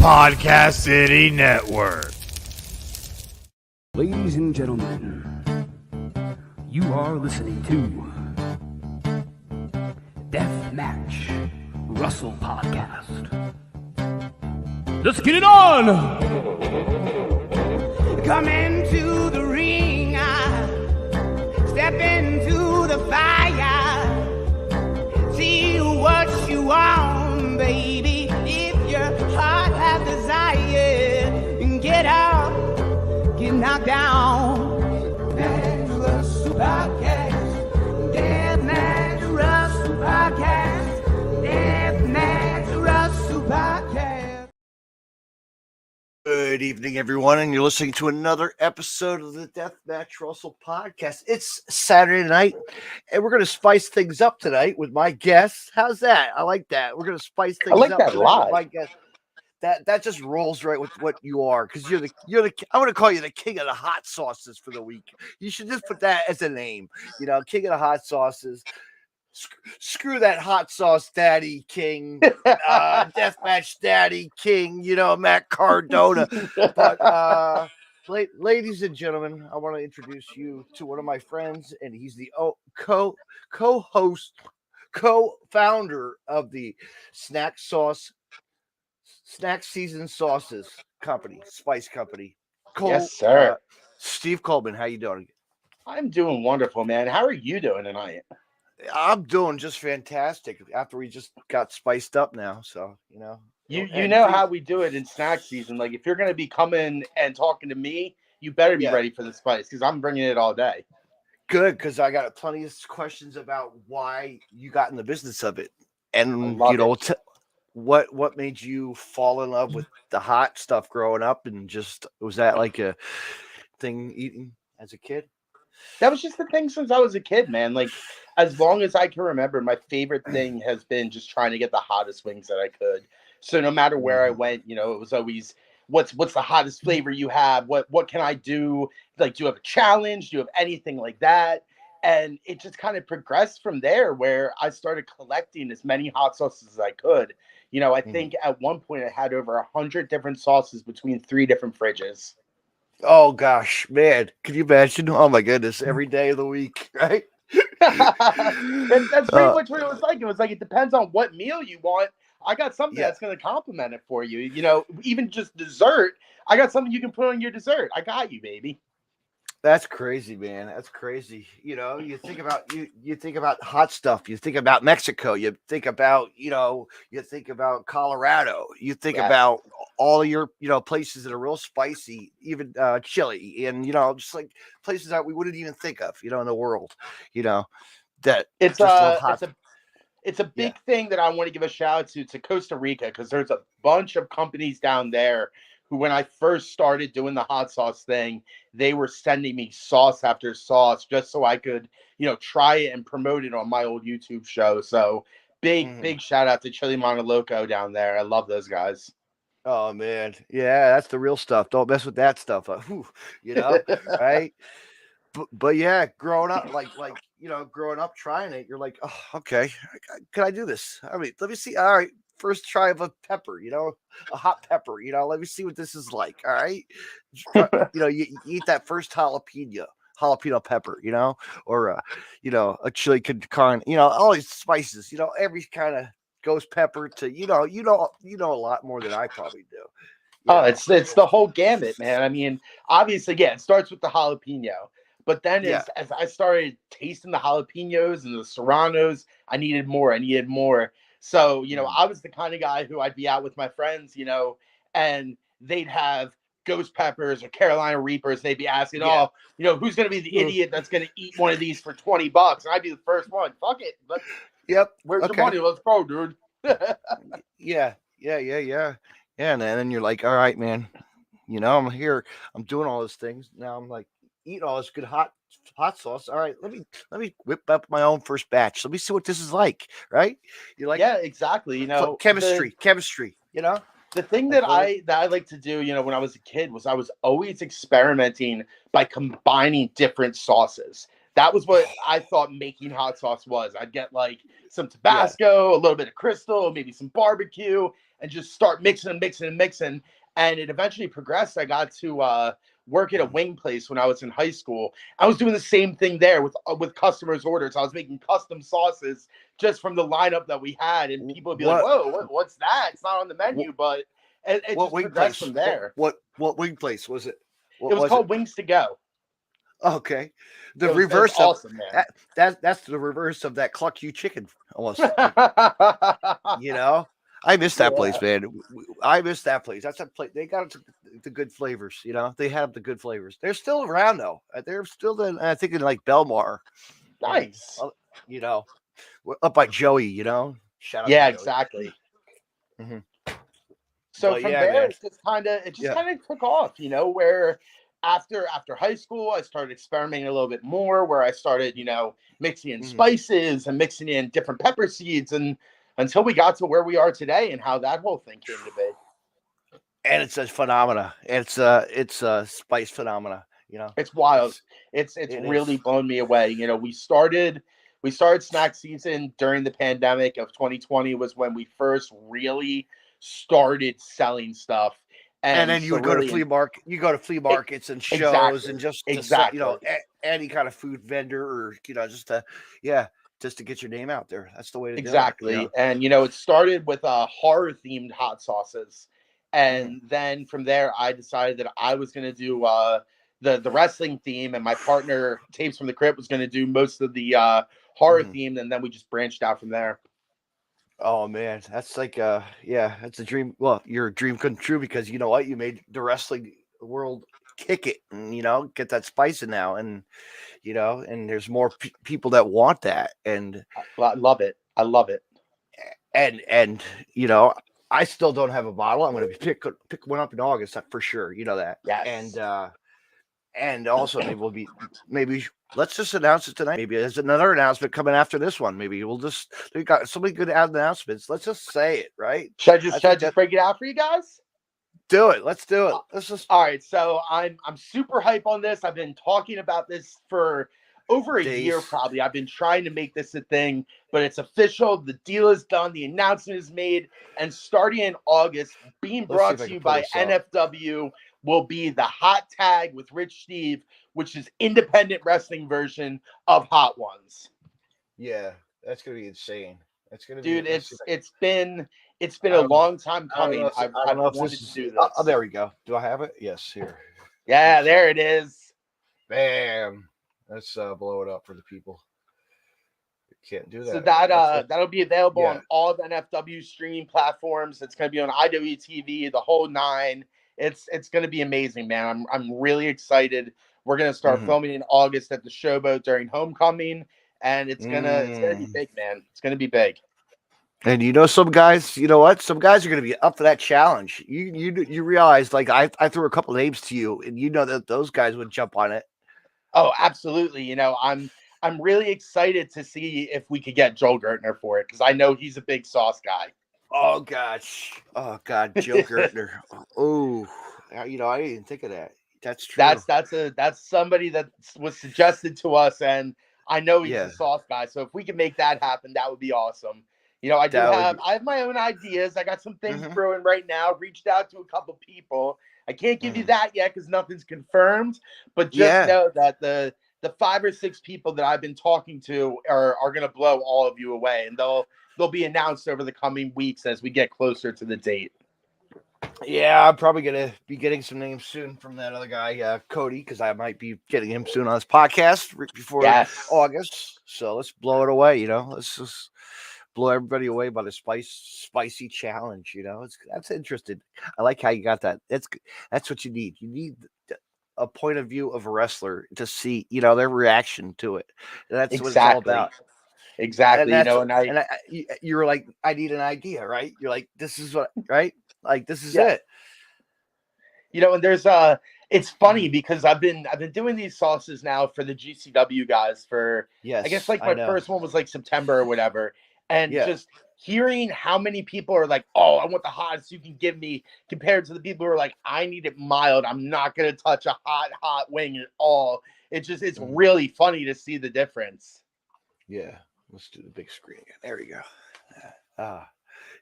Podcast City Network. Ladies and gentlemen, you are listening to Deathmatch Russell Podcast. Let's get it on! Come into the ring, step into the fire, see what you want, baby. If your heart has desire, and get out, get knocked down. Deathmatch Russell Podcast, Deathmatch Russell Podcast, Deathmatch Russell Podcast. Good evening, everyone, and you're listening to another episode of the Deathmatch Russell Podcast. It's Saturday night, and we're going to spice things up tonight with my guests. How's that? I like that. We're going to spice things up. I like that a lot. With my guests. That just rolls right with what you are, because you're the I'm going to call you the king of the hot sauces for the week. You should just put that as a name, king of the hot sauces. Screw that hot sauce daddy king, deathmatch daddy king, Matt Cardona. But ladies and gentlemen, I want to introduce you to one of my friends, and he's the co-host, co-founder of the Snack Season Sauces Company, Spice Company. Yes, sir. Steve Coleman, how you doing? I'm doing wonderful, man. How are you doing tonight? I'm doing just fantastic after we just got spiced up now. So, You know how we do it in snack season. Like, if you're going to be coming and talking to me, you better be ready for the spice, because I'm bringing it all day. Good, because I got plenty of questions about why you got in the business of it. And, what made you fall in love with the hot stuff growing up? And just, was that like a thing eating as a kid? That was just the thing since I was a kid, man. Like, as long as I can remember, my favorite thing has been just trying to get the hottest wings that I could. So no matter where I went, it was always, what's the hottest flavor you have? What can I do? Like, do you have a challenge? Do you have anything like that? And it just kind of progressed from there, where I started collecting as many hot sauces as I could. I think at one point I had over 100 different sauces between 3 different fridges. Oh gosh, man. Can you imagine? Oh my goodness, every day of the week, right? That's pretty much what it was like. It was like, it depends on what meal you want. I got something that's going to complement it for you. Even just dessert, I got something you can put on your dessert. I got you, baby. That's crazy, man. That's crazy. You think about you think about hot stuff. You think about Mexico. You think about Colorado. You think about all of your places that are real spicy, even Chile, and just like places that we wouldn't even think of, in the world. That it's just hot. It's a big thing that I want to give a shout out to Costa Rica, because there's a bunch of companies down there who, when I first started doing the hot sauce thing, they were sending me sauce after sauce just so I could, try it and promote it on my old YouTube show. So big shout out to Chili Monoloco down there. I love those guys. Oh man. Yeah, that's the real stuff. Don't mess with that stuff. Right? But yeah, growing up, growing up trying it, you're like, oh, okay, can I do this? I mean, let me see. All right, first try of a pepper, a hot pepper, let me see what this is like. All right. You eat that first jalapeno pepper, or a chili con carne, all these spices, every kind of ghost pepper to, you know a lot more than I probably do. It's the whole gamut, man. I mean, obviously, it starts with the jalapeno. But then as I started tasting the jalapenos and the serranos, I needed more. So, I was the kind of guy who I'd be out with my friends, and they'd have ghost peppers or Carolina Reapers. They'd be asking, who's going to be the idiot that's going to eat one of these for $20? And I'd be the first one. Fuck it. Where's the money? Let's go, dude. Yeah. And then you're like, all right, man, I'm here. I'm doing all those things. Now I'm like, eating all this good hot sauce. All right, let me whip up my own first batch. Let me see what this is like, right? You're like, yeah, exactly. Chemistry. The thing that I like to do, when I was a kid, was I was always experimenting by combining different sauces. That was what I thought making hot sauce was. I'd get like some Yeah. Tabasco, a little bit of Crystal, maybe some barbecue, and just start mixing and mixing and mixing. And it eventually progressed. I got to work at a wing place when I was in high school. I was doing the same thing there with customers' orders. I was making custom sauces just from the lineup that we had, and people would be like, "Whoa, what's that? It's not on the menu," but it What just wing progressed place? from there. What wing place was it? What It was was called it? Wings to Go. Okay, the It was reverse of awesome, man. that's the reverse of that Cluck You chicken almost. You know, I miss that place, man. I miss that place. That's a place. They got the good flavors. You know, they have the good flavors. They're still around though. They're still in. I think in like Belmar. Nice. You know, up by Joey. You know, shout out Yeah, to Joey. exactly. Mhm. So But from yeah, there, man. it just kind of took off, you know, where after high school, I started experimenting a little bit more, where I started, you know, mixing in spices and mixing in different pepper seeds, and until we got to where we are today and how that whole thing came to be. And it's a phenomena. It's a spice phenomena. You know, It's wild. It's it really is. blown me away. You know, we started snack season during the pandemic of 2020 was when we first really started selling stuff. And And then you so would go to really flea market. You go to flea markets and shows, exactly. and just to sell, you Exactly. know, any kind of food vendor, or just to get your name out there. That's the way to do it. You Exactly. know. And, you know, it started with horror themed hot sauces. And then from there, I decided that I was going to do the wrestling theme, and my partner, Tapes from the Crypt, was going to do most of the horror theme. And then we just branched out from there. Oh man, that's like that's a dream. Well, your dream come true, because you know what, you made the wrestling world kick it, and get that spice in now, and and there's more people that want that, and I love it. I love it. and I still don't have a bottle. I'm going to pick one up in August, for sure. You know that, Yes. and also maybe let's just announce it tonight. Maybe there's another announcement coming after this one. Maybe we got so many good announcements. Let's just say it, right? Should I just break it out for you guys? Do it. Let's do it. Let's just. All right. So I'm super hype on this. I've been talking about this for over a year, probably. I've been trying to make this a thing, but it's official. The deal is done. The announcement is made, and starting in August, being brought to you by NFW, will be the Hot Tag with Rich Steve, which is independent wrestling version of Hot Ones. Yeah, that's gonna be insane. That's gonna be, dude. It's been a know. long time coming. I've wanted to do this. Oh, there we go. Do I have it? Yes, here. Yeah, there it is. Bam. Let's blow it up for the people. Can't do that. So that'll be available on all the NFW streaming platforms. It's going to be on IWTV, the whole nine. It's going to be amazing, man. I'm really excited. We're going to start filming in August at the Showboat during Homecoming, and it's gonna be big, man. It's going to be big. And some guys, you know what? Some guys are going to be up for that challenge. You realize, like, I threw a couple names to you, and that those guys would jump on it. Oh, absolutely. I'm really excited to see if we could get Joel Gertner for it, because I know he's a big sauce guy. Oh gosh. Oh God, Joe Gertner. Oh, I didn't even think of that. That's true. That's somebody that was suggested to us, and I know he's a sauce guy. So if we can make that happen, that would be awesome. I have my own ideas. I got some things brewing right now. Reached out to a couple people. I can't give you that yet because nothing's confirmed. But just know that the 5 or 6 people that I've been talking to are going to blow all of you away, and they'll be announced over the coming weeks as we get closer to the date. Yeah, I'm probably going to be getting some names soon from that other guy, Cody, because I might be getting him soon on his podcast before August. So let's blow it away. Let's just blow everybody away by the spicy challenge. That's interesting. I like how you got that. That's what you need. You need a point of view of a wrestler to see, their reaction to it. That's what it's all about. Exactly. You were like, I need an idea, right? You're like, this is what, right? Like, this is it. And there's it's funny because I've been doing these sauces now for the GCW guys for I guess like my first one was like September or whatever. And Yeah. just hearing how many people are like, oh, I want the hottest you can give me, compared to the people who are like, I need it mild. I'm not going to touch a hot wing at all. It's really funny to see the difference. Yeah. Let's do the big screen again. There we go.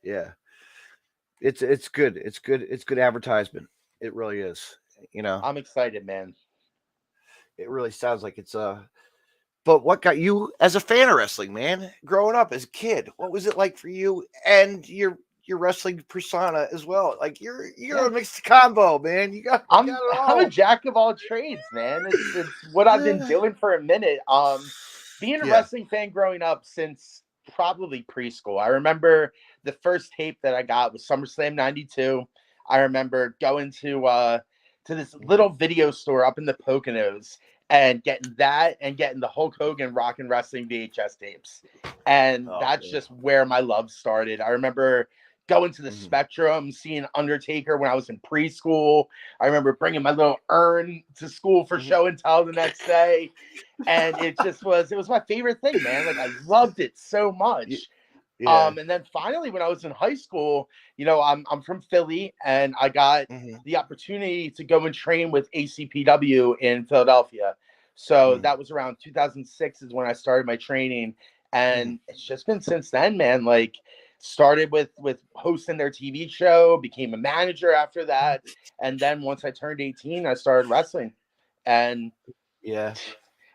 Yeah. It's good. It's good. It's good advertisement. It really is. You know, I'm excited, man. it really sounds like it's But what got you as a fan of wrestling, man? Growing up as a kid, what was it like for you and your wrestling persona as well? Like you're a mixed combo, man. You got it I'm a all. jack of all trades, man. It's what I've been doing for a minute. Being a Yeah. wrestling fan growing up since probably preschool. I remember the first tape that I got was SummerSlam '92. I remember going to this little video store up in the Poconos and getting that and getting the Hulk Hogan Rock and Wrestling VHS tapes. And Oh, that's man. just where my love started. I remember going to the Spectrum, seeing Undertaker when I was in preschool. I remember bringing my little urn to school for show and tell the next day. And it was my favorite thing, man. Like I loved it so much. Yeah. And then finally, when I was in high school, I'm from Philly, and I got the opportunity to go and train with ACPW in Philadelphia. So that was around 2006 is when I started my training, and it's just been since then, man. Like started with hosting their TV show, became a manager after that, and then once I turned 18, I started wrestling, and Yeah.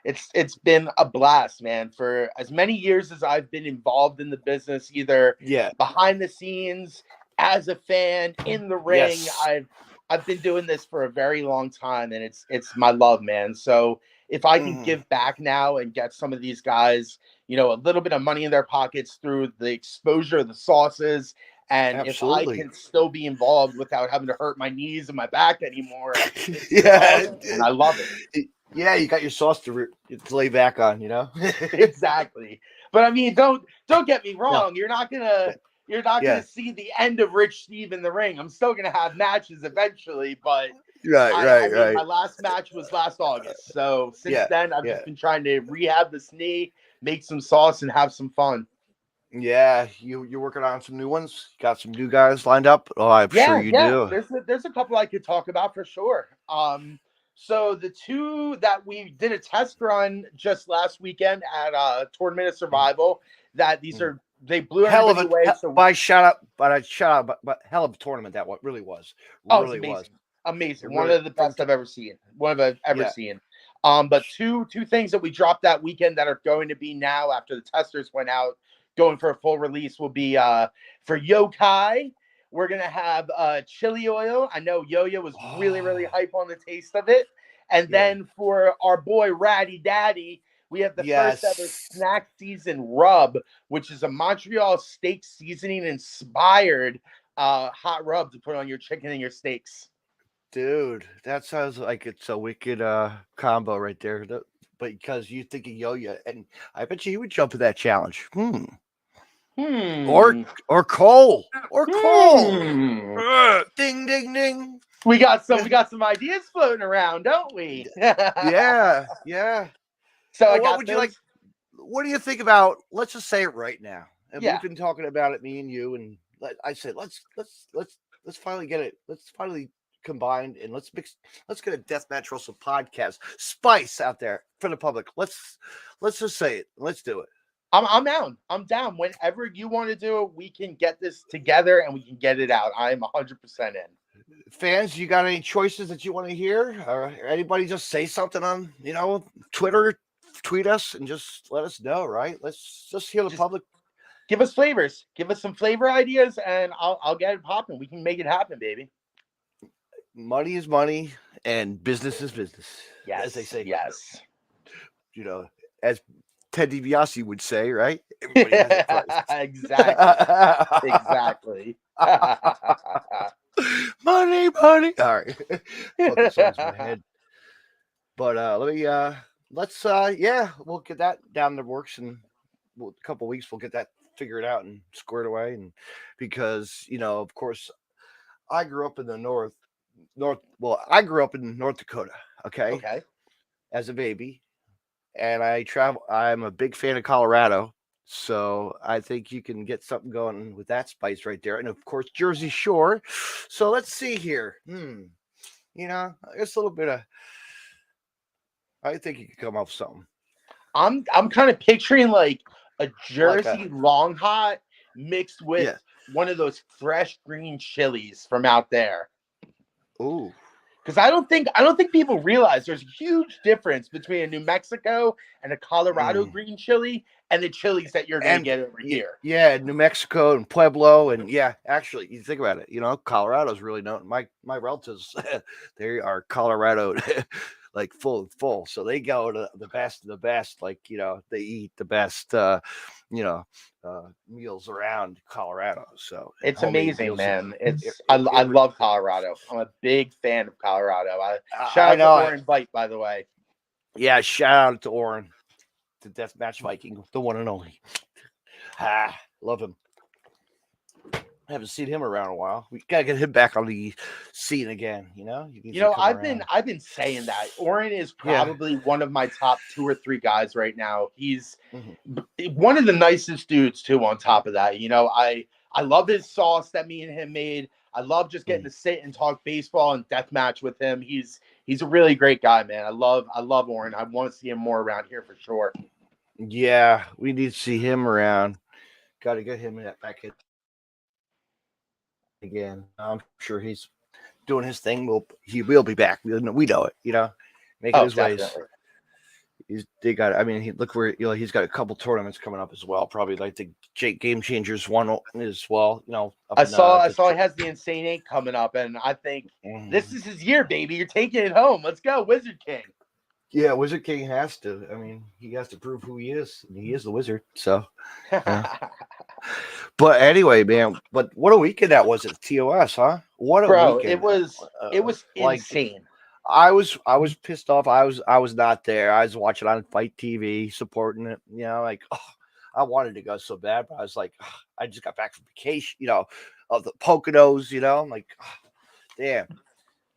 it's been a blast, man. For as many years as I've been involved in the business, either Yeah. behind the scenes, as a fan, in the ring, Yes. I've been doing this for a very long time, and it's my love, man. So if I can give back now and get some of these guys, a little bit of money in their pockets through the exposure of the sauces, and if I Absolutely. can still be involved without having to hurt my knees and my back anymore, it's Yeah. awesome, and I love it. Yeah, you got your sauce to lay back on, you know? Exactly. But I mean, don't get me No. wrong. You're not gonna see the end of Rich Steve in the ring. I'm still gonna have matches eventually, but I mean, my last match was last August. So since then, I've just been trying to rehab this knee, make some sauce, and have some fun. Yeah, you're working on some new ones. Got some new guys lined up. Oh, I'm sure you do. There's a couple I could talk about for sure. So the two that we did a test run just last weekend at Tournament of Survival, that they blew Hell of everybody a away. So but hell of a tournament that really was. Really it's amazing. was. Amazing. Really, One of the best I've ever seen. Seen. But two things that we dropped that weekend that are going to be now after the testers went out, going for a full release will be for Yokai. We're gonna have chili oil. I know Yo-Yo was really, really hype on the taste of it. And then for our boy Ratty Daddy, we have the first ever snack season rub, which is a Montreal steak seasoning inspired hot rub to put on your chicken and your steaks. Dude, that sounds like it's a wicked combo right there. But because you think of Yo-Yo, and I bet you he would jump at that challenge. Or Cole. Ding ding ding. We got some ideas floating around, don't we? Yeah. So well, what would you like? What do you think about? Let's just say it right now. And we've been talking about it, me and you, and I said let's finally get it. Let's finally combine and let's get a deathmatch wrestle podcast spice out there for the public. Let's just say it. Let's do it. I'm down. I'm down. Whenever you want to do it, we can get this together and we can get it out. I am 100% in. Fans, you got any choices that you want to hear? Or anybody just say something on, Twitter, tweet us and just let us know, right? Let's just hear the public. Give us flavors. Give us some flavor ideas and I'll get it popping. We can make it happen, baby. Money is money and business is business. Yes. As they say. Yes. As Ted DiBiase would say, right? Everybody has a price. Exactly. Money. All right. Fucking songs in my head. But we'll get that down the works and a couple of weeks we'll get that figured out and squared away. And because, of course, I grew up in the North. I grew up in North Dakota, okay? As a baby. And I'm a big fan of Colorado. So I think you can get something going with that spice right there. And of course, Jersey Shore. So let's see here. It's a little bit of, I think you could come up with something. I'm kind of picturing like a Like Jersey long hot mixed with one of those fresh green chilies from out there. Ooh. Because I don't think people realize there's a huge difference between a New Mexico and a Colorado green chili and the chilies that you're going to get over here. Yeah, New Mexico and Pueblo, and actually, you think about it. Colorado's really known. My relatives, they are Colorado, like full. So they go to the best of the best. Like they eat the best, meals around Colorado. So it's amazing, man. I love Colorado. I'm a big fan of Colorado. Shout out to Oren Bite, by the way. Yeah, shout out to Oren, the Deathmatch Viking, the one and only. Love him. I haven't seen him around a while. We gotta get him back on the scene again. I've been saying that Oren is probably one of my top 2 or 3 guys right now. He's one of the nicest dudes too. On top of that, I love his sauce that me and him made. I love just getting to sit and talk baseball and deathmatch with him. He's a really great guy, man. I love Oren. I want to see him more around here for sure. Yeah, we need to see him around. Got to get him in that back in again. I'm sure he's doing his thing. He will be back. We know it. Making his ways. They got. I mean, look where he's got a couple tournaments coming up as well. Probably like the Game Changers one as well. I saw he has the Insane 8 coming up, and I think this is his year, baby. You're taking it home. Let's go, Wizard King. Yeah, Wizard King has to. I mean, he has to prove who he is. And he is the wizard. So, But anyway, man. But what a weekend that was at TOS, huh? What a weekend! It was insane. I was pissed off. I was not there. I was watching on Fight TV, supporting it. I wanted to go so bad, but I was like, I just got back from vacation. Of the Poconos. I'm like, damn.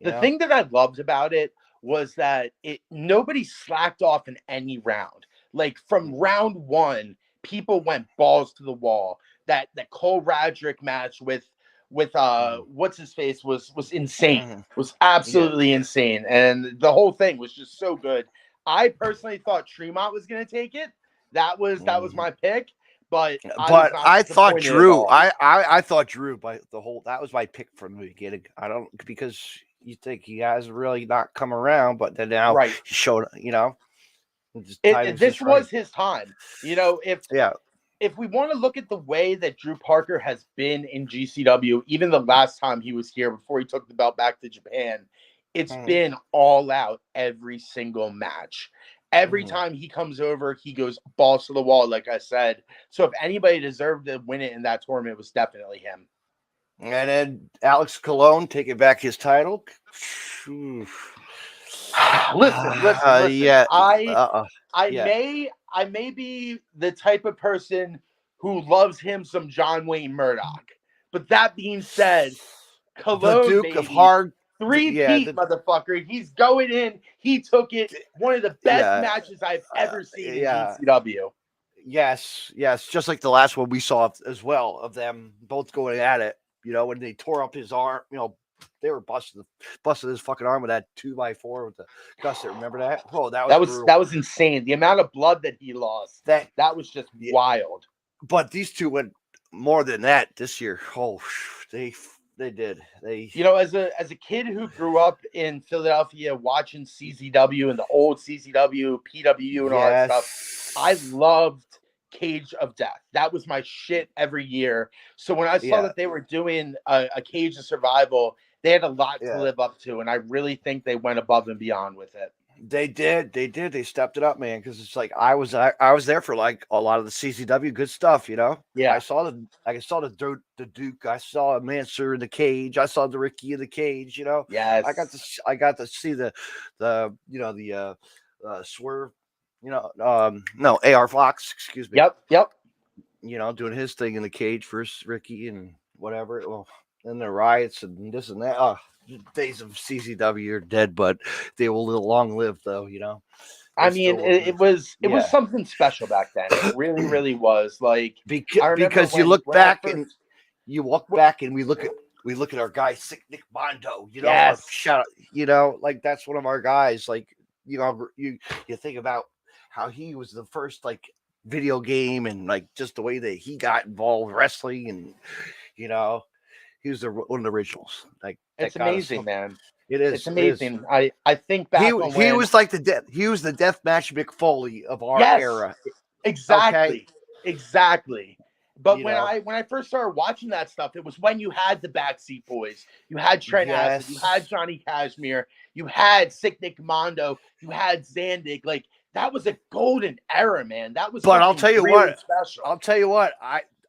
The thing that I loved about it was that nobody slacked off in any round. Like from round 1, people went balls to the wall. That Cole Radrick match with what's his face was insane. Was absolutely insane, and the whole thing was just so good. I personally thought Tremont was going to take it. That was my pick, but I thought Drew. I thought Drew by the whole. That was my pick from the beginning. I don't because you think he has really not come around, but then now he showed. This was his time. If we want to look at the way that Drew Parker has been in GCW, even the last time he was here before he took the belt back to Japan, it's been all out every single match. Every time he comes over, he goes balls to the wall, like I said. So if anybody deserved to win it in that tournament, it was definitely him. And then Alex Colon taking back his title. Listen. Yeah. I may be the type of person who loves him some John Wayne Murdoch. But that being said, Colon, the Duke baby, of Hard, motherfucker. He's going in. He took it. One of the best matches I've ever seen in GCW. Yes. Just like the last one we saw as well of them both going at it. When they tore up his arm, they were busting his fucking arm with that 2x4 with the gusset. Remember that? Oh, that was insane. The amount of blood that he lost. That was just wild. But these two went more than that this year. Oh, they did. As a kid who grew up in Philadelphia watching CZW and the old CZW, PWU, and all that stuff, I loved Cage of Death. That was my shit every year. So when I saw that they were doing a Cage of Survival, they had a lot to live up to, and I really think they went above and beyond with it. They did. They stepped it up, man. Because it's like I was there for like a lot of the CCW good stuff. Yeah. I saw the Duke. I a Mansoor in the cage. I saw the Ricky in the cage. Yes. I got to see the Swerve. No, AR Fox. Excuse me. Yep. Doing his thing in the cage versus Ricky and whatever. Well, and the riots and this and that. Days of CCW are dead, but they will long live, though. I mean, it was Yeah. something special back then. It really, really was. Like I remember because you when look I back first, and you walk back and we look at our guy Sick Nick Mondo, you know, our yes, shout out, you know, like that's one of our guys. Like, you know, you think about how he was the first like video game and like just the way that he got involved with wrestling, and you know, he was one of the originals. Like that it's got us amazing, hooked. man. It It's is. It is. amazing. I think back on He when, was like he was the death match Mick Foley of our yes, era. Okay, exactly, exactly. But you know. when I first started watching that stuff, it was when you had the Backseat Boys, you had Trent Acid, you had Yes. Johnny Kashmere, you had Sick Nick Mondo, you had Zandig. Like that was a golden era, man. That was But I'll something tell you really what. special. I'll tell you what.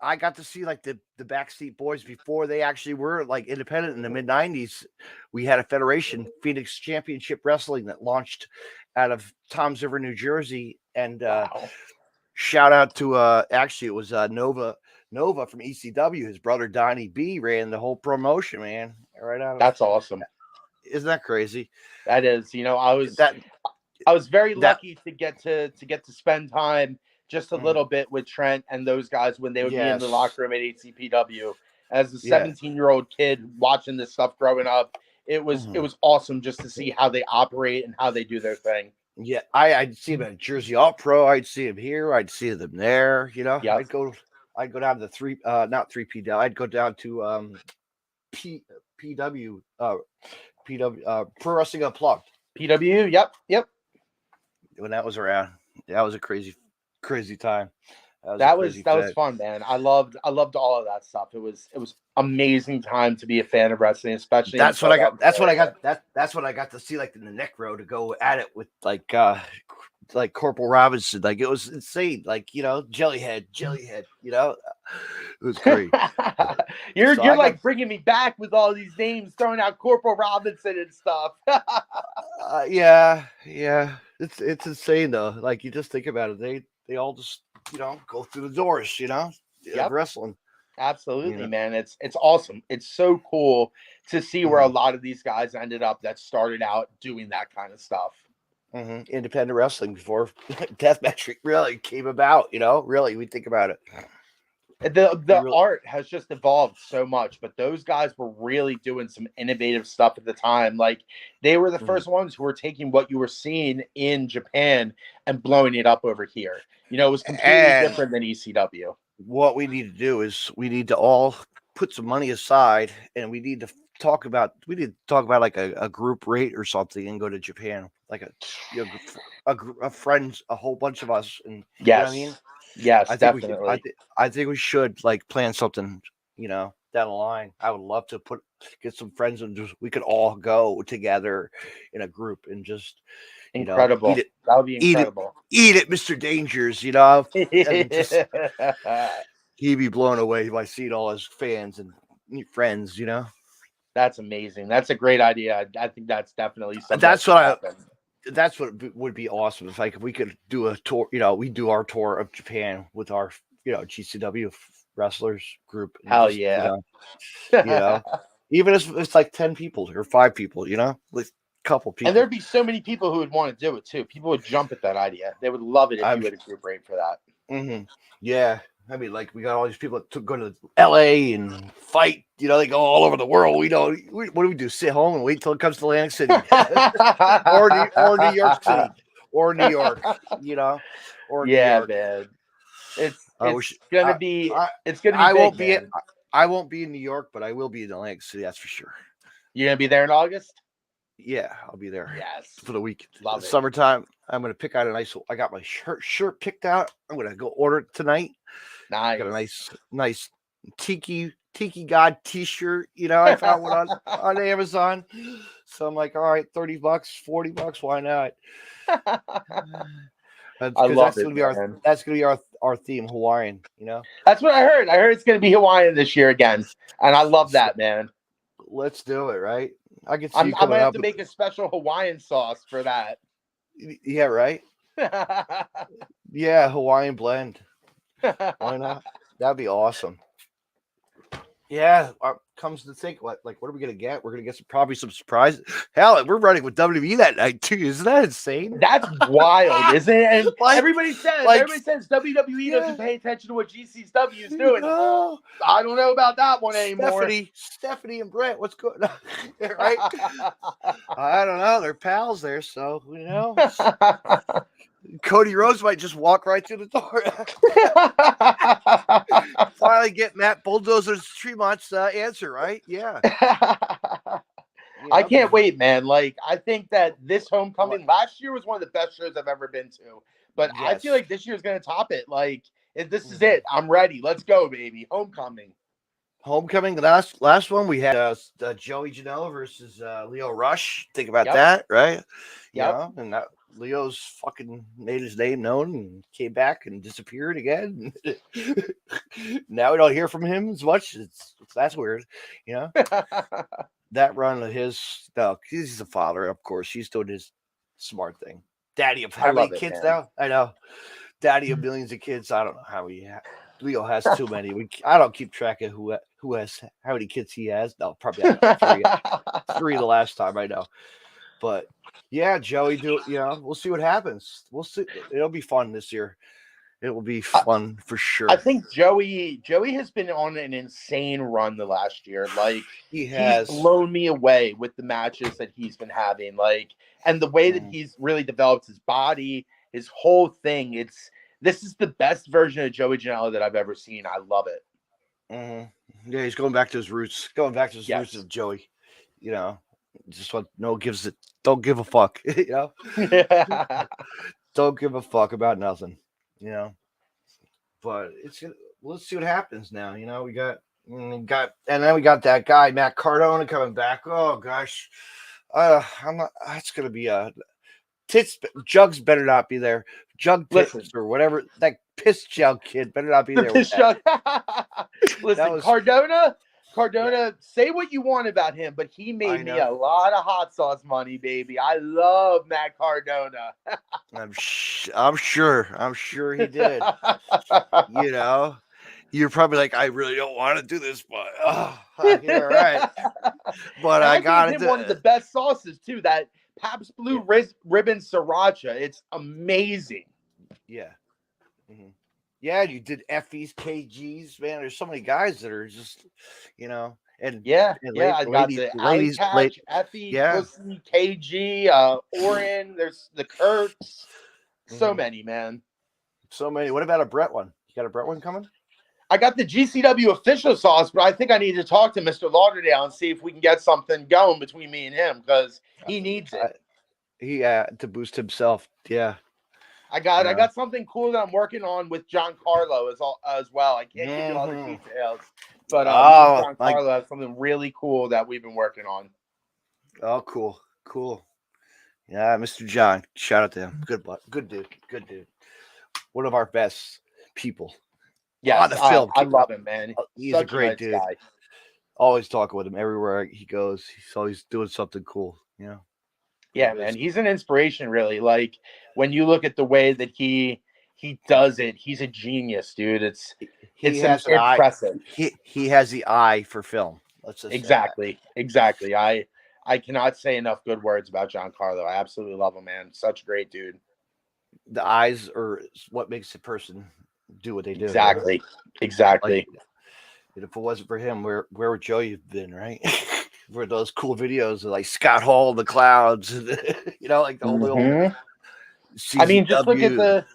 I got to see like the Backseat Boys before they actually were like independent in the mid '90s. We had a federation, Phoenix Championship Wrestling, that launched out of Toms River, New Jersey, and Wow, shout out to actually it was Nova from ECW. His brother Donnie B ran the whole promotion, man. Right out of, that's awesome. isn't that crazy? That is, you know, That I was very that lucky to get to spend time just a little bit with Trent and those guys when they would be in the yes, locker room at HCPW. As a yeah. 17-year-old kid watching this stuff growing up, it was awesome just to see how they operate and how they do their thing. Yeah, I'd see him at Jersey All Pro. I'd see him here. I'd see them there. You know, Yep. I'd go down to the not 3P. I'd go down to PW Pro Wrestling Unplugged PW, yep. when that was around. That was a crazy time. That was fun, man. I loved all of that stuff. It was amazing time to be a fan of wrestling, especially. That's what I got. That's what I got. That's what I got to see, like in the neck row, to go at it with like Corporal Robinson. Like it was insane. Like, you know, Jellyhead. You know, it was great. You're like bringing me back with all these names, throwing out Corporal Robinson and stuff. Yeah. It's insane though. Like you just think about it. They all just, you know, go through the doors. You know, of wrestling. Absolutely, You know? man. It's awesome. It's so cool to see where a lot of these guys ended up that started out doing that kind of stuff. Independent wrestling before deathmatch really came about. You know, really, we think about it. The art has just evolved so much, but those guys were really doing some innovative stuff at the time. Like they were the first ones who were taking what you were seeing in Japan and blowing it up over here. You know, it was completely different than ECW. What we need to do is we need to all put some money aside, and we need to talk about like a group rate or something and go to Japan, like a friends, a whole bunch of us. And yes, you know what I mean? Yes, I think definitely. I think we should like plan something, you know, down the line. I would love to get some friends and we could all go together in a group and just, incredible. Eat it. That would be incredible. Eat it, Mr. Dangers, you know. And just he'd be blown away by seeing all his fans and friends, you know. That's amazing. That's a great idea. I think that's definitely something. That's what would be awesome. If we could do a tour, you know, we do our tour of Japan with our, you know, GCW wrestlers group. Hell yeah. You know, even if it's like 10 people or 5 people, you know, with a couple people. And there'd be so many people who would want to do it too. People would jump at that idea. They would love it if you had a group rate for that. Yeah. I mean, like we got all these people that go to LA and fight. You know, they go all over the world. We don't. What do we do? Sit home and wait till it comes to Atlantic City, or New York City, or New York. You know, or New York. Man. It's gonna be. I won't be in New York, but I will be in Atlantic City. That's for sure. You're gonna be there in August? Yeah, I'll be there. Yes, for the week. Love it. Summertime. I'm gonna pick out a nice. I got my shirt picked out. I'm gonna go order it tonight. Nice. Got a nice Tiki God T-shirt. You know, I found one on Amazon. So I'm like, all right, $30, $40. Why not? I love it. That's gonna be our theme, Hawaiian. You know, that's what I heard. I heard it's gonna be Hawaiian this year again, and I love that, man. Let's do it, right? I can see. I'm gonna have to make a special Hawaiian sauce for that. Yeah, right. Yeah, Hawaiian blend. Why not? That'd be awesome. Yeah, comes to think, what are we gonna get? We're gonna get probably some surprises. Hell, we're running with WWE that night too. Isn't that insane? That's wild, isn't it? And Like- everybody says WWE Yeah. doesn't pay attention to what GCW is doing. Oh, I don't know about that one anymore. Stephanie and Brett, what's going on? Right? I don't know. They're pals there, so Cody Rhodes might just walk right through the door. Finally get Matt Bulldozer's Tremont's answer, right? Yeah. I can't wait, man. Like, I think that this homecoming last year was one of the best shows I've ever been to. But I feel like this year's going to top it. Like, if this is it, I'm ready. Let's go, baby. Homecoming. The last one we had Joey Janela versus Leo Rush. Think about that, right? Yeah, and that Leo's fucking made his name known and came back and disappeared again. Now we don't hear from him as much. That's weird, That run of his, no, he's a father, of course. He's doing his smart thing. Daddy of how many kids now? I know. Daddy of millions of kids. I don't know how Leo has too many. I don't keep track of who has how many kids he has. No, probably three the last time I know. But yeah, Joey, we'll see what happens. We'll see. It'll be fun this year. It will be fun for sure. I think Joey has been on an insane run the last year. Like, he's blown me away with the matches that he's been having. Like, and the way that he's really developed his body, his whole thing. This is the best version of Joey Janela that I've ever seen. I love it. Mm-hmm. Yeah, he's going back to his roots. Roots of Joey. Just don't give a fuck. Don't give a fuck about nothing. But let's see what happens now. We got and then we got that guy Matt Cardona coming back. Oh gosh, it's gonna be Jugs better not be there. Jug Piss or whatever, that piss jug kid better not be there. Piss jug. Listen, Cardona, say what you want about him, but he made me a lot of hot sauce money, baby. I love Matt Cardona. I'm sure he did. You're probably like, I really don't want to do this, but you're right. But I got him one of the best sauces too. That Pabst Blue Ribbon Sriracha. It's amazing. Yeah. Mm-hmm. Yeah, you did Effie's, KG's, man. There's so many guys that are just, and I got the Alley Catch, Effie, Pussy, KG, Orin. There's the Kurtz. So many, man. So many. What about a Brett one? You got a Brett one coming? I got the GCW official sauce, but I think I need to talk to Mr. Lauderdale and see if we can get something going between me and him because he needs it. To boost himself. Yeah. I got something cool that I'm working on with John Carlo as well. I can't give you all the details, but John Carlo has something really cool that we've been working on. Oh, cool. Yeah, Mr. John, shout out to him. Good dude. One of our best people. Yeah, on the film. I love him, man. He's a great dude. Guy. Always talking with him everywhere he goes. He's always doing something cool. Yeah, man, he's an inspiration, really. Like, when you look at the way that he does it, he's a genius, dude. It's impressive. He has the eye for film. Let's just exactly. I cannot say enough good words about John Carlo. I absolutely love him, man. Such a great dude. The eyes are what makes a person do what they do. Exactly. Like, if it wasn't for him, where would Joey have been, right? For those cool videos of like Scott Hall in the clouds, like the whole. I mean, just look at the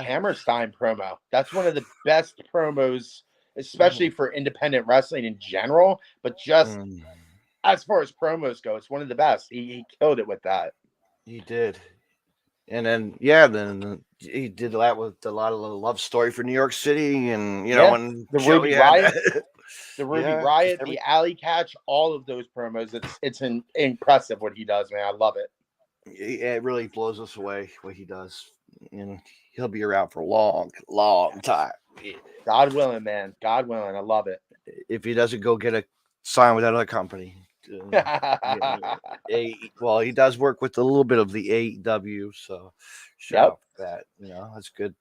Hammerstein promo. That's one of the best promos, especially for independent wrestling in general. But just as far as promos go, it's one of the best. He killed it with that. He did. And then he did that with a lot of the love story for New York City, and when the Ruby Riot. The Ruby Riot, the Alley Catch, all of those promos. It's impressive what he does, man. I love it. It really blows us away what he does, and he'll be around for a long, long time. God willing, man. God willing. I love it. If he doesn't go get a sign with another company. He does work with a little bit of the AEW, so shout out for that. That's good.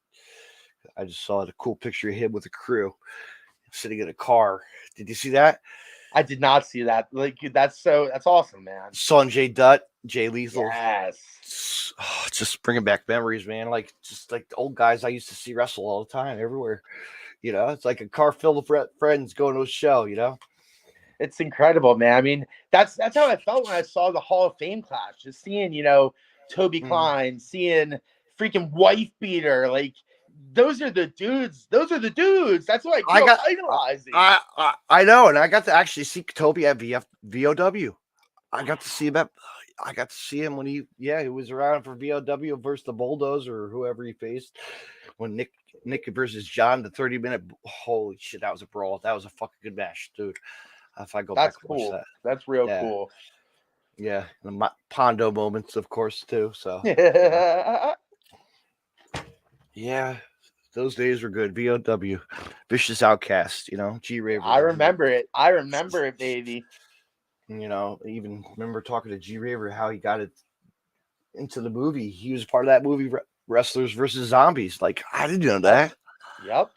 I just saw the cool picture of him with the crew. sitting in a car. Did you see that? I did not see that. Like that's awesome, man. Sanjay Dutt, Jay Lethal. Yes. Just bringing back memories, man. Like just like the old guys I used to see wrestle all the time, everywhere. You know, it's like a car filled of friends going to a show. You know, It's incredible, man. I mean, that's how I felt when I saw the Hall of Fame clash. Just seeing, Toby Klein, seeing freaking Wife Beater, like those are the dudes. Those are the dudes. That's what I got idolizing. I know, and I got to actually see Toby at VOW. I got to see him when he was around for VOW versus the Bulldozer or whoever he faced. When Nick versus John, the 30-minute, holy shit, that was a brawl. That was a fucking good match, dude. If I go That's back and cool. watch that. That's real cool. Yeah, the Pondo moments, of course, too. So yeah, those days were good. VOW, Vicious Outcast, G Raver. I remember it. I remember it, baby. Even remember talking to G Raver how he got it into the movie. He was part of that movie, Wrestlers versus Zombies. Like, I didn't know that. Yep.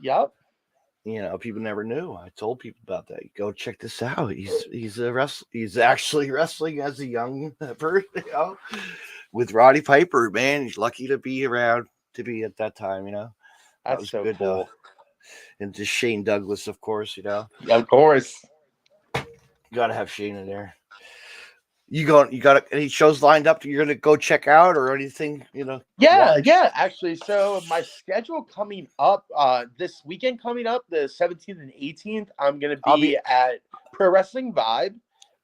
People never knew. I told people about that. Go check this out. He's actually wrestling as a young person, with Roddy Piper. Man, he's lucky to be around to be at that time. That's was so good, cool. And just Shane Douglas, of course. Yeah, of course. You gotta have Shane in there. You got any shows lined up you're gonna go check out or anything, Yeah, actually. So my schedule coming up, this weekend coming up, the 17th and 18th, I'm gonna be at Pro Wrestling Vibe.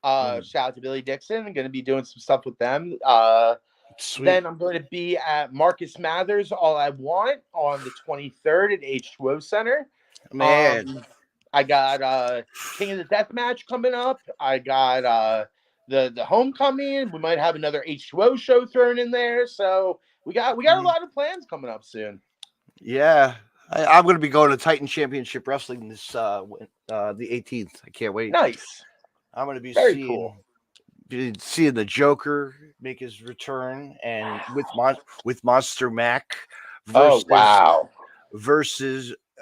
Shout out to Billy Dixon. I'm gonna be doing some stuff with them. Sweet. Then I'm going to be at Marcus Mathers All I Want on the 23rd at H2O Center. Man. I got King of the Death Match coming up. I got the Homecoming. We might have another H2O show thrown in there. So we got a lot of plans coming up soon. Yeah. I'm going to be going to Titan Championship Wrestling this the 18th. I can't wait. Nice. I'm going to be seeing the Joker make his return, and with Monster Mac versus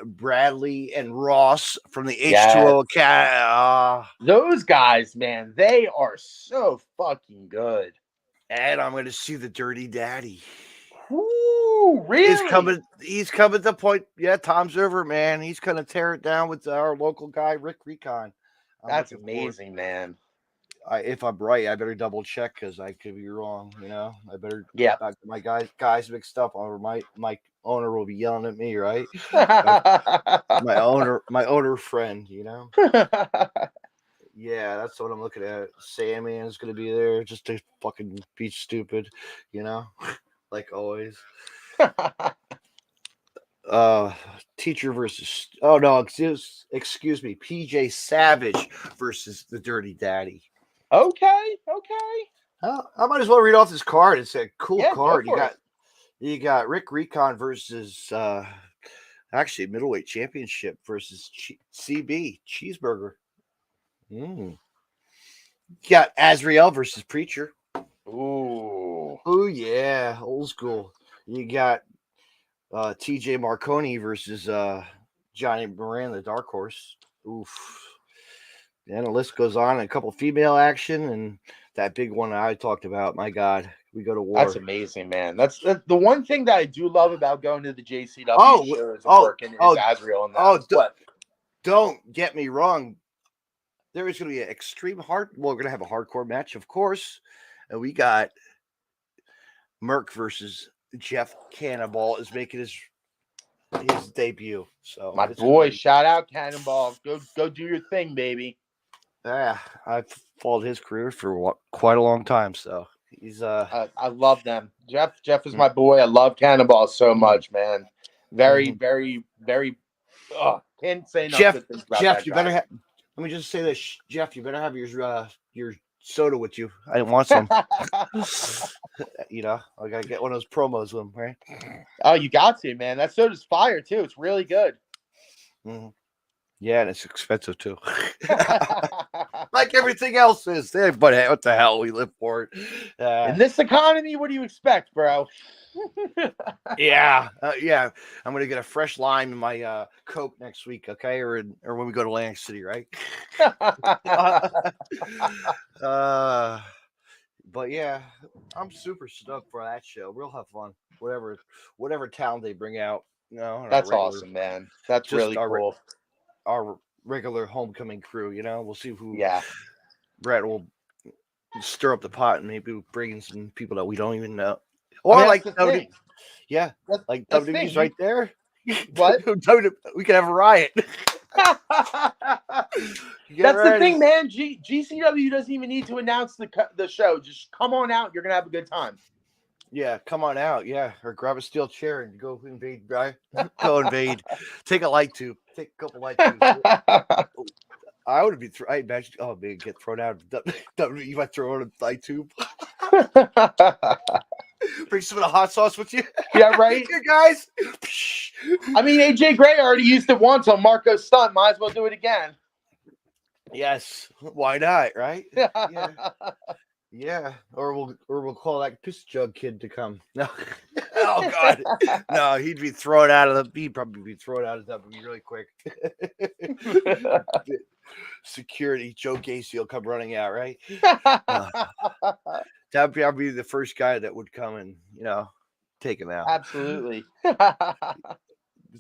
Bradley and Ross from the H2O Academy. Those guys, man, they are so fucking good. And I'm going to see the Dirty Daddy. Ooh, really? He's coming to point. Yeah, Tom's over, man. He's going to tear it down with our local guy, Rick Recon. That's amazing, man. If I'm right, I better double check because I could be wrong. I better my guys mixed up, or my owner will be yelling at me, right? my owner friend, Yeah, that's what I'm looking at. Sandman is gonna be there just to fucking be stupid, like always. Teacher versus excuse me, PJ Savage versus the Dirty Daddy. Okay. I might as well read off this card. It's a cool card. You got Rick Recon versus actually middleweight championship versus CB Cheeseburger. You got Azrael versus Preacher. Ooh, yeah, old school. You got TJ Marconi versus Johnny Moran, the Dark Horse. Oof. And the list goes on. A couple female action and that big one I talked about. My God, we go to war. That's amazing, man. That's the one thing that I do love about going to the JCW shows and working is Azrael and that. Don't get me wrong. There is going to be an extreme we're going to have a hardcore match, of course. And we got Merc versus Jeff Cannonball is making his debut. So my boy, shout out Cannonball. Go do your thing, baby. Yeah, I've followed his career for quite a long time, so he's I love them. Jeff is my boy. I love Cannonball so much, man. Very, very, very. Can't say enough good things about Jeff, that you guy. better let me just say this, Jeff. You better have your soda with you. I didn't want some. I gotta get one of those promos with him, right? Oh, you got to, man. That soda's fire too. It's really good. Mm-hmm. Yeah, and it's expensive too. like everything else is. But hey, what the hell? We live for it. In this economy, what do you expect, bro? Yeah. I'm gonna get a fresh lime in my Coke next week, okay? Or when we go to Atlantic City, right? But yeah, I'm super stoked for that show. We'll have fun. Whatever talent they bring out, That's awesome, man. That's just really cool. Our regular homecoming crew. We'll see who. Yeah. Brett will stir up the pot and maybe we'll bring in some people that we don't even know. I mean, like that's the thing. Yeah, that's WWE's right there. What? We could have a riot. That's the thing, man. GCW doesn't even need to announce the show. Just come on out. You're gonna have a good time. Yeah, come on out. Yeah, or grab a steel chair and go invade. Right? Go invade. Take a light tube. Take a couple light tubes. I would be. I imagine. Oh man, get thrown out. You might throw on a light tube. Bring some of the hot sauce with you. Yeah, right. Here, guys. I mean, AJ Gray already used it once on Marco's stunt. Might as well do it again. Yes. Why not? Right? Yeah. Yeah. Or we'll call that piss jug kid to come. No. Oh God. No, he'd probably be thrown out of WWE really quick. Security, Joe Gacy will come running out, right? That'd be the first guy that would come and take him out. Absolutely.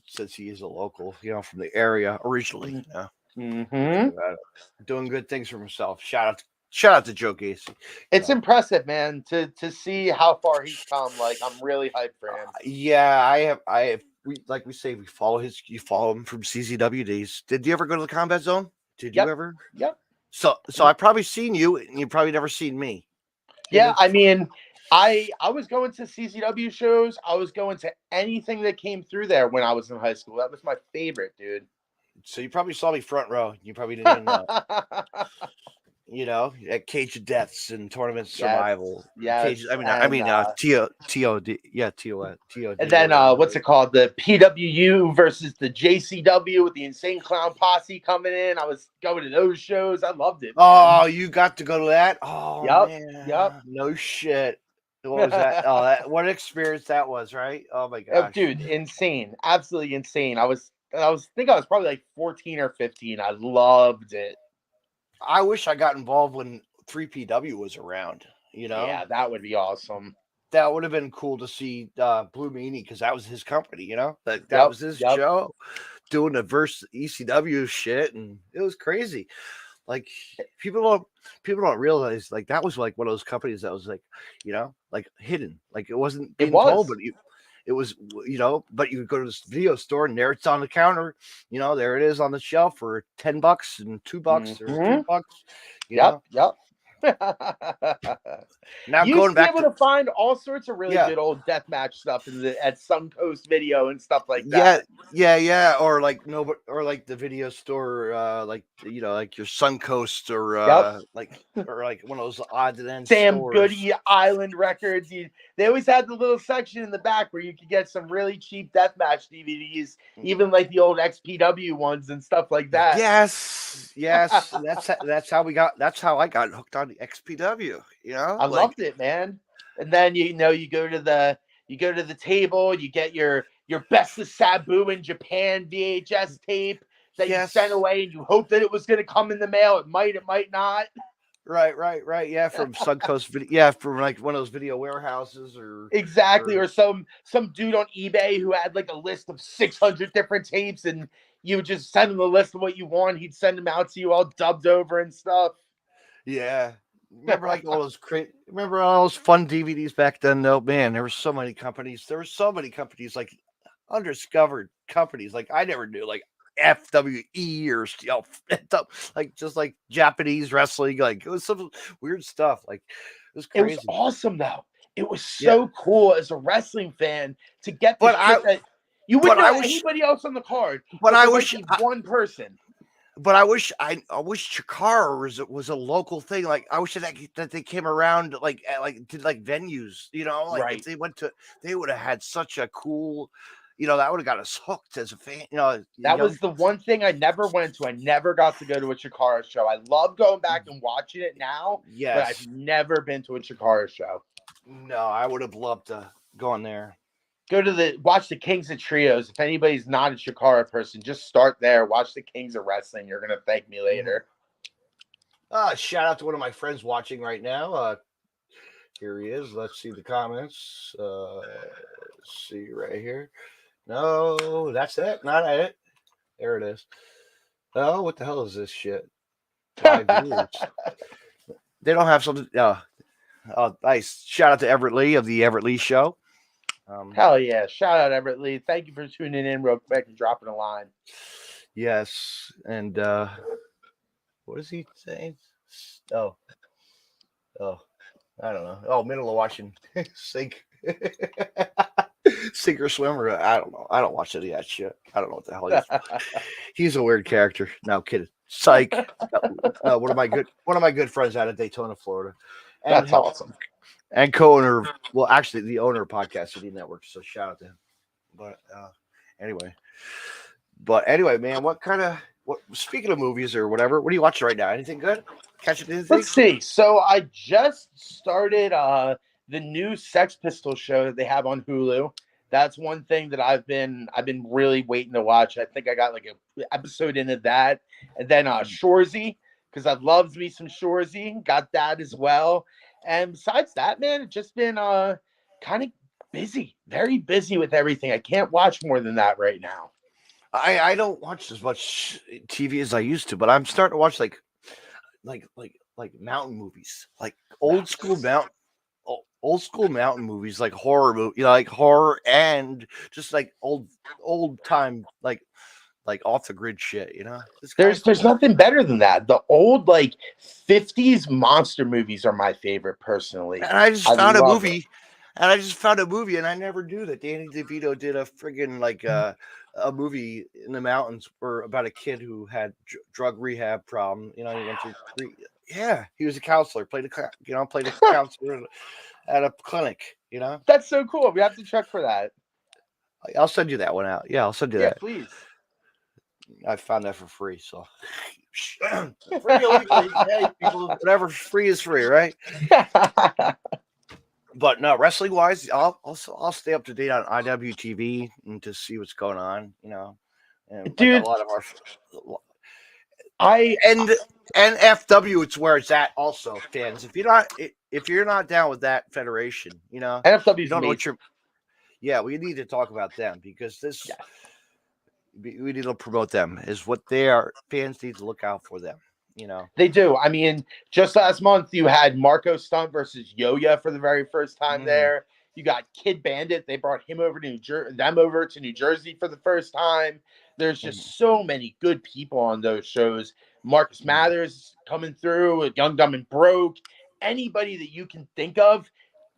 Since he is a local, from the area originally. Doing good things for himself. Shout out to Joe Gacy. It's impressive, man, to see how far he's come. Like, I'm really hyped for him. Yeah, I have. We follow you follow him from CZW days. Did you ever go to the Combat Zone? Did you ever? Yep. So I've probably seen you, and you've probably never seen me. Yeah, I mean, I was going to CZW shows. I was going to anything that came through there when I was in high school. That was my favorite, dude. So you probably saw me front row. You probably didn't even know. At Cage of Deaths and Tournament Survival. Yeah. TOD. Yeah, TOD. And then what's it called? The PWU versus the JCW with the Insane Clown Posse coming in. I was going to those shows. I loved it. Oh, you got to go to that? Oh, man. Yep. No shit. What was that? What an experience that was, right? Oh my gosh. Dude, insane. Absolutely insane. I think I was probably like 14 or 15. I loved it. I wish I got involved when 3PW was around, Yeah, that would be awesome. That would have been cool to see Blue Meanie, because that was his company, that was his show, doing the verse ECW shit, and it was crazy. Like, people don't realize, like, that was like one of those companies that was like, like hidden, like it wasn't being told, but it was, but you would go to this video store and there it's on the counter, there it is on the shelf for $10 and $2 or $3. Yep. Now you going back able to find all sorts of really good old deathmatch stuff at Suncoast Video and stuff like that. Yeah, or like like the video store, like like your Suncoast or like one of those odds and ends. Sam stores. Goody Island Records. They always had the little section in the back where you could get some really cheap deathmatch DVDs, even like the old XPW ones and stuff like that. Yes. That's how I got hooked on the XPW. I loved it, man. And then you go to the table, you get your Best of Sabu in Japan VHS tape that you sent away, and you hope that it was going to come in the mail. It might not. Right. Yeah, from Suncoast Video. Yeah, from like one of those video warehouses or some dude on eBay who had like a list of 600 different tapes, and you would just send him a list of what you want. He'd send them out to you all dubbed over and stuff. Yeah. Remember all those fun DVDs back then? No, man, there were so many companies. Like undiscovered companies. Like I never knew, like FWE or like just like Japanese wrestling. Like it was some weird stuff. Like it was crazy. It was awesome though. It was so cool as a wrestling fan to get the shit that you wouldn't know anybody else on the card. But I wish one person. But I wish Chikara was a local thing. Like I wish that they came around did like venues, like if they would have had such a cool, that would have got us hooked as a fan. That was the one thing I never went to. I never got to go to a Chikara show. I love going back and watching it now, but I've never been to a Chikara show. No, I would have loved to go on there. Watch the Kings of Trios. If anybody's not a Chikara person, just start there. Watch the Kings of Wrestling. You're gonna thank me later. Shout out to one of my friends watching right now. Here he is. Let's see the comments. Let's see right here. No, that's it. Not it. There it is. Oh, what the hell is this shit? 5 viewers. They don't have something. Oh, nice. Shout out to Everett Lee of the Everett Lee Show. Hell yeah. Shout out Everett Lee. Thank you for tuning in real quick and dropping a line. Yes. And what is he saying? Oh, I don't know. Oh, middle of watching sink. Sink or swimmer. I don't know. I don't watch any of that shit. I don't know what the hell he is. He's a weird character. No, I'm kidding. Psych. One of my good friends out of Daytona, Florida. And that's awesome. And co-owner, well, actually the owner of Podcast City Network. So shout out to him. But anyway, man, speaking of movies or whatever, what are you watching right now? Anything good? Catching anything? Let's see. So I just started the new Sex Pistols show that they have on Hulu. That's one thing that I've been really waiting to watch. I think I got like an episode into that, and then Shoresy, because I loved me some Shoresy. Got that as well. And besides that, man, it's just been kind of busy, very busy with everything. I can't watch more than that right now. I don't watch as much TV as I used to, but I'm starting to watch like mountain movies, like old school mountain movies, like horror movie, like horror and just like old time like off the grid shit. There's nothing better than that. The old like 50s monster movies are my favorite personally. And I just found a movie. And I never knew that Danny DeVito did a friggin' like a movie in the mountains about a kid who had drug rehab problem. He went through he was a counselor, played a counselor at a clinic. That's so cool. We have to check for that. I'll send you that one out. Yeah, I'll send you that. Yeah, please. I found that for free, so free illegally. Hey, people, whatever, free is free, right? But no, wrestling wise, I'll stay up to date on IWTV and to see what's going on. And dude, like a lot of our and FW, it's where it's at. Also, fans, if you're not down with that federation, NFW, you don't know what you're. Yeah, we need to talk about them because this. Yeah. We need to promote them. Is what they are. Fans need to look out for them. They do. I mean, just last month you had Marco Stunt versus Yo-Yo for the very first time there. You got Kid Bandit. They brought him over to New Jersey for the first time. There's just so many good people on those shows. Marcus Mathers coming through, Young, Dumb, and Broke. Anybody that you can think of,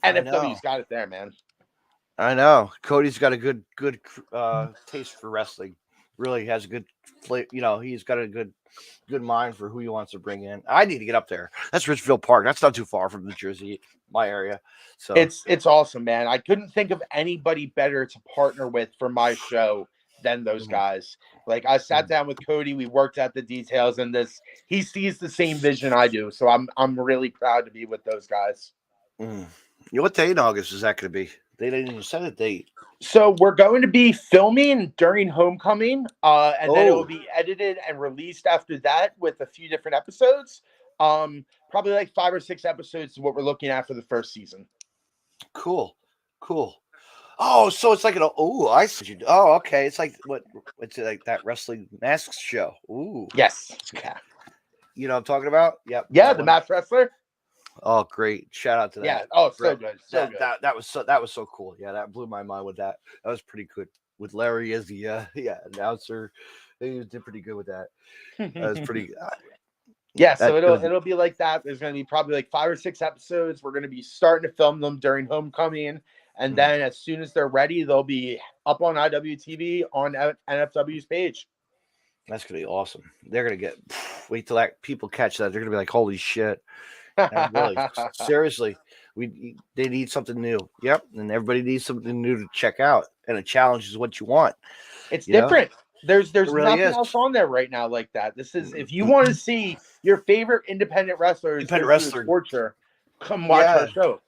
NFW's got it there, man. I know. Cody's got a good taste for wrestling. Really has a good flavor. He's got a good mind for who he wants to bring in. I need to get up there. That's Richfield Park. That's not too far from New Jersey, my area. So it's awesome, man. I couldn't think of anybody better to partner with for my show than those guys. Like I sat down with Cody, we worked out the details, and he sees the same vision I do. So I'm really proud to be with those guys. What day in August is that going to be? They didn't even set a date. So we're going to be filming during homecoming, and then it will be edited and released after that with a few different episodes. Probably like 5 or 6 episodes is what we're looking at for the first season. Cool. Oh, so it's like I see. Oh, okay. It's like what's it like that wrestling masks show? Ooh. Yes. Yeah. You know what I'm talking about? Yep. Yeah, the Masked Wrestler. Oh, great! Shout out to that. Yeah. Oh, so good. That was so cool. Yeah, that blew my mind with that. That was pretty good. With Larry as the announcer, they did pretty good with that. That was pretty. So it'll be like that. There's going to be probably like 5 or 6 episodes. We're going to be starting to film them during homecoming, and then as soon as they're ready, they'll be up on IWTV on NFW's page. That's going to be awesome. They're going to get. Wait till people catch that. They're going to be like, "Holy shit!" Really, seriously, they need something new. Yep, and everybody needs something new to check out. kind of challenge is what you want. It's You know? different. There's It really nothing is. else on there right now like that. This is if you want to see your favorite independent wrestlers Independent go through wrestler. the torture, come watch Yeah. our show.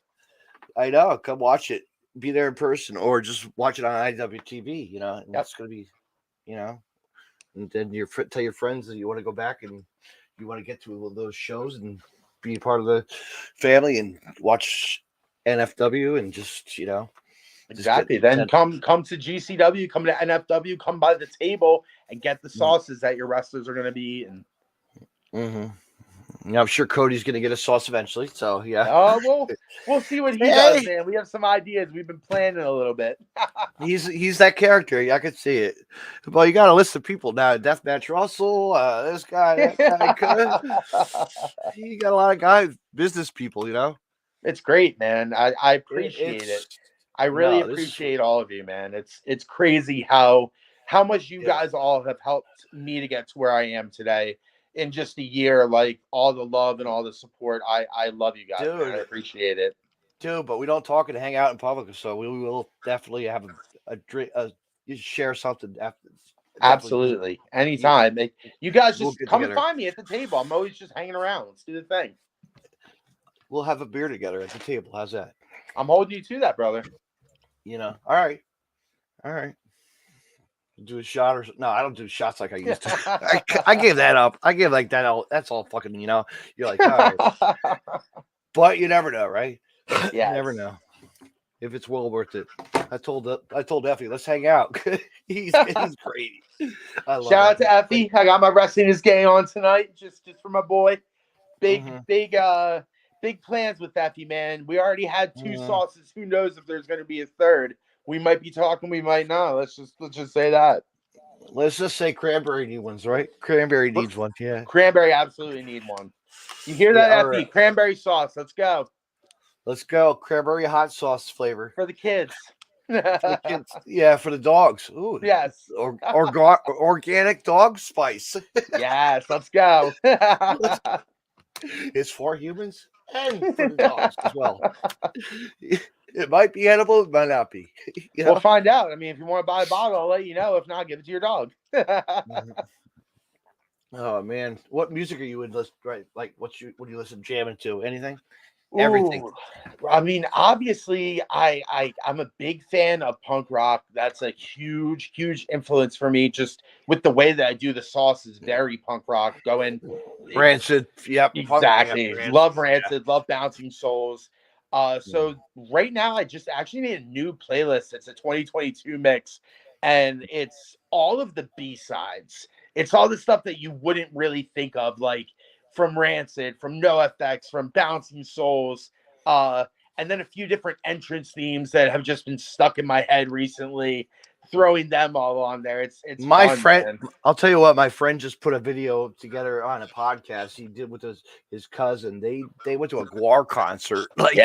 I know. Come watch it. Be there in person, or just watch it on IWTV. You know, and Yep. it's gonna be, you know, and then tell your friends that you want to go back and you want to get to those shows and be part of the family and watch NFW and just, you know, Exactly. Then come to GCW, come to NFW, come by the table and get the sauces that your wrestlers are going to be eating. Yeah, I'm sure Cody's going to get a sauce eventually. So yeah. Oh, we'll see what he does, man. We have some ideas. We've been planning a little bit. He's that character. I could see it. Well, you got a list of people now. Deathmatch Russell, this guy, that guy. You got a lot of guys, business people. You know, it's great, man. I appreciate it. I really appreciate all of you, man. It's crazy how much you guys all have helped me to get to where I am today in just a year. Like all the love and all the support. I love you guys, man. I appreciate it. Dude, but we don't talk and hang out in public, so we will definitely have a drink. You share something after. Absolutely, anytime. You guys just come together. find me at the table. I'm always just hanging around. Let's do the thing. We'll have a beer together at the table. How's that? I'm holding you to that, brother. You know, all right. Do a shot or no? I don't do shots like I used to. I gave that up. I give like that. That's all fucking. You know, you're like, all right. But you never know, right? Yeah, you never know if it's well worth it. I told Effie, let's hang out. he's great. Shout out to Effie. I got my wrestling is gay on tonight, just for my boy. Big plans with Effie, man. We already had 2 sauces. Who knows if there's going to be a third? We might be talking. We might not. Let's just say that. Let's just say cranberry needs ones, right? Cranberry needs one. Yeah. Cranberry absolutely need one. You hear that, Effie? Right. Cranberry sauce. Let's go. Let's go. Cranberry hot sauce flavor for the kids. For the kids. Yeah, for the dogs. Ooh. Yes. Organic dog spice. Yes. Let's go. It's for humans and for the dogs as well. It might be edible, it might not be. You know? We'll find out. I mean, if you want to buy a bottle, I'll let you know. If not, give it to your dog. Oh man, what music are you in? Right, like what do you listen jamming to? Anything? Everything. Ooh. I mean, obviously, I'm a big fan of punk rock. That's a huge influence for me. Just with the way that I do the sauce is very punk rock. Going Rancid, yep, exactly. Love Rancid, love Bouncing Souls. So right now, I just actually made a new playlist. It's a 2022 mix, and it's all of the B-sides. It's all the stuff that you wouldn't really think of, like from Rancid, from NoFX, from Bouncing Souls, and then a few different entrance themes that have just been stuck in my head recently. Throwing them all on there. It's my fun, friend. Man. I'll tell you what, my friend just put a video together on a podcast he did with his cousin. They went to a Guar concert, like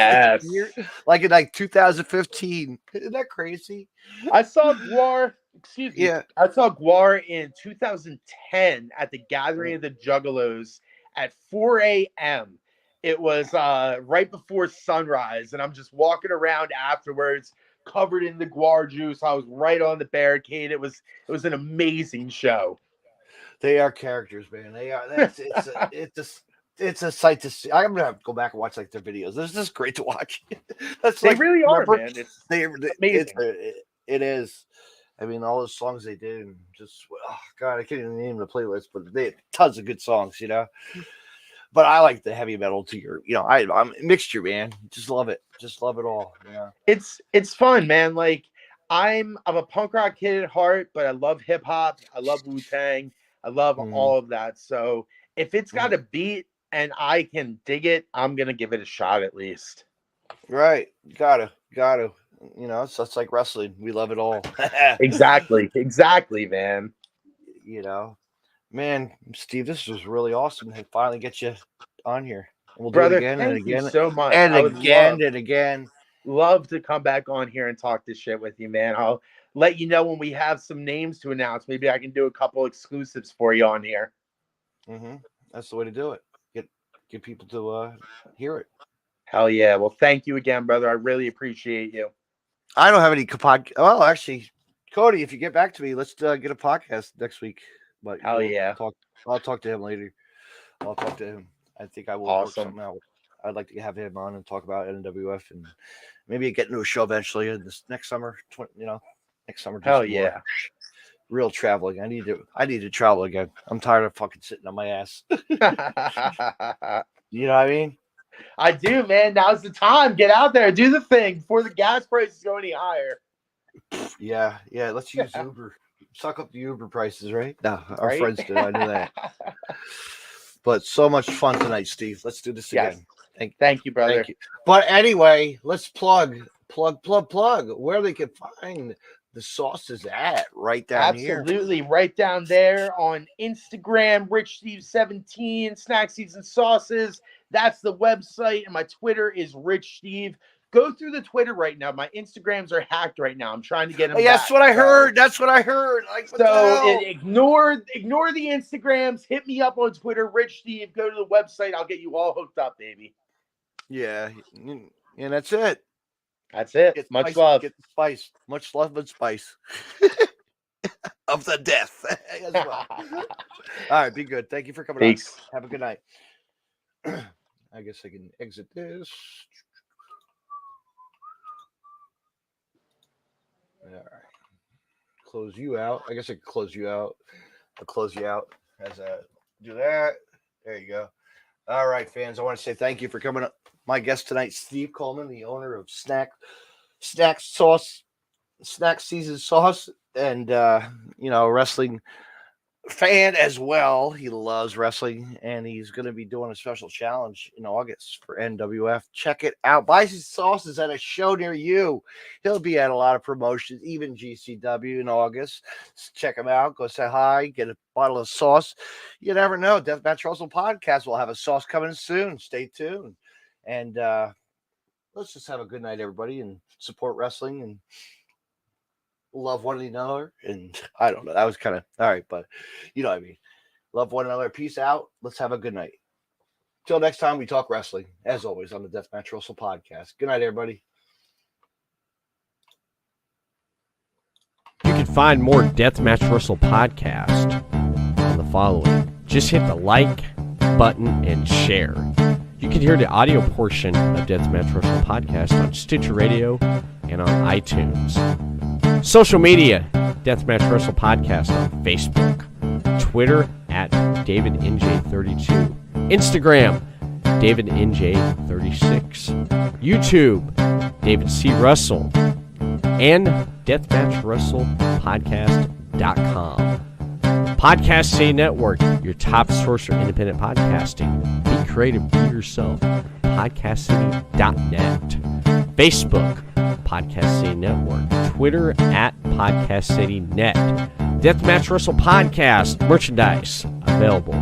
like in like 2015. Isn't that crazy? I saw Guar. Excuse me. Yeah, I saw Guar in 2010 at the Gathering of the Juggalos at 4 a.m. It was right before sunrise, and I'm just walking around afterwards, covered in the Guar juice. I was right on the barricade. It was an amazing show. They are characters, man. They are. It's a sight to see. I'm gonna have to go back and watch like their videos. This is great to watch. They really are, man. It's amazing. It is. I mean, all those songs they did, and just God, I can't even name the playlist, but they tons of good songs, you know. But I like the heavy metal too. I'm a mixture, man. Just love it. Just love it all. Yeah. It's fun, man. Like I'm a punk rock kid at heart, but I love hip hop. I love Wu-Tang. I love all of that. So if it's got a beat and I can dig it, I'm gonna give it a shot at least. Right. Gotta. It's like wrestling. We love it all. Exactly, man. Man, Steve, this was really awesome to finally get you on here. We'll do it again and again. Thank you so much. And again. Love to come back on here and talk this shit with you, man. I'll let you know when we have some names to announce. Maybe I can do a couple exclusives for you on here. That's the way to do it. Get people to hear it. Hell yeah. Well, thank you again, brother. I really appreciate you. I don't have any pod. Well, actually, Cody, if you get back to me, let's get a podcast next week. But Hell yeah. I'll talk to him later. I'll talk to him. I think I will work Awesome. something out. I'd like to have him on and talk about NWF and maybe get into a show eventually this next summer. Next summer. Hell yeah. Real traveling. I need to travel again. I'm tired of fucking sitting on my ass. You know what I mean? I do, man. Now's the time. Get out there, do the thing before the gas prices go any higher. Yeah. Let's use Uber. Suck up the Uber prices, right? No, our Right? friends do. I knew that. But so much fun tonight, Steve. Let's do this Yes. again. Thank you, brother. Thank you. But anyway, let's plug where they can find the sauces at right down here. Absolutely. Right down there on Instagram, Rich Steve 17, Snack Season Sauces. That's the website. And my Twitter is Rich Steve. Go through the Twitter right now. My Instagrams are hacked right now. I'm trying to get them. That's what I heard. That's what I heard. Like, what the hell? Ignore the Instagrams. Hit me up on Twitter, Rich Steve. Go to the website. I'll get you all hooked up, baby. Yeah, and that's it. That's it. Much love. Get the spice. Much love and spice. Of the death. As well. All right, be good. Thank you for coming Peace. on. Have a good night. I guess I can exit this. All right. Close you out. I guess I can close you out. I'll close you out as I do that. There you go. All right, fans. I want to say thank you for coming up. My guest tonight, Steve Coleman, the owner of Snack Season Sauce, and wrestling fan as well. He loves wrestling, and he's going to be doing a special challenge in August for NWF. Check it out. Buy his sauces at a show near you. He'll be at a lot of promotions, even GCW in August. Check him out. Go say hi. Get a bottle of sauce. You never know. Deathmatch Wrestle Podcast will have a sauce coming soon. Stay tuned. And let's just have a good night, everybody, and support wrestling and love one another. And I don't know. That was kind of all right, but you know what I mean. Love one another. Peace out. Let's have a good night. Till next time, we talk wrestling, as always, on the Deathmatch Wrestle Podcast. Good night, everybody. You can find more Deathmatch Wrestle Podcast on the following. Just hit the like button and share. You can hear the audio portion of Deathmatch Wrestle Podcast on Stitcher Radio and on iTunes. Social media, Deathmatch Wrestle Podcast on Facebook. Twitter at DavidNJ32. Instagram, DavidNJ36. YouTube, David C. Russell. And DeathmatchWrestlePodcast.com. Podcast City Network, your top source for independent podcasting. Be creative, be yourself. PodcastCity.net. Facebook, Podcast City Network. Twitter at Podcast City Net. Deathmatch Wrestle Podcast merchandise available.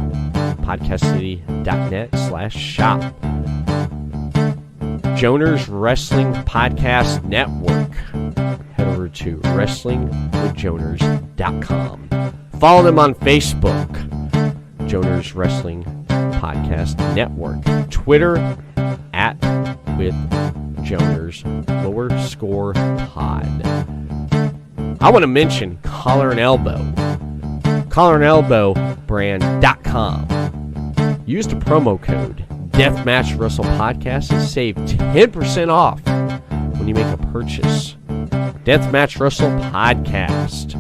PodcastCity.net/shop. Joner's Wrestling Podcast Network. Head over to WrestlingWithJoners.com. Follow them on Facebook, Joner's Wrestling Podcast Network. Twitter at @WithJoners_pod. I want to mention Collar and Elbow. Collarandelbowbrand.com. Use the promo code Deathmatch Wrestle Podcast and save 10% off when you make a purchase. Deathmatch Wrestle Podcast.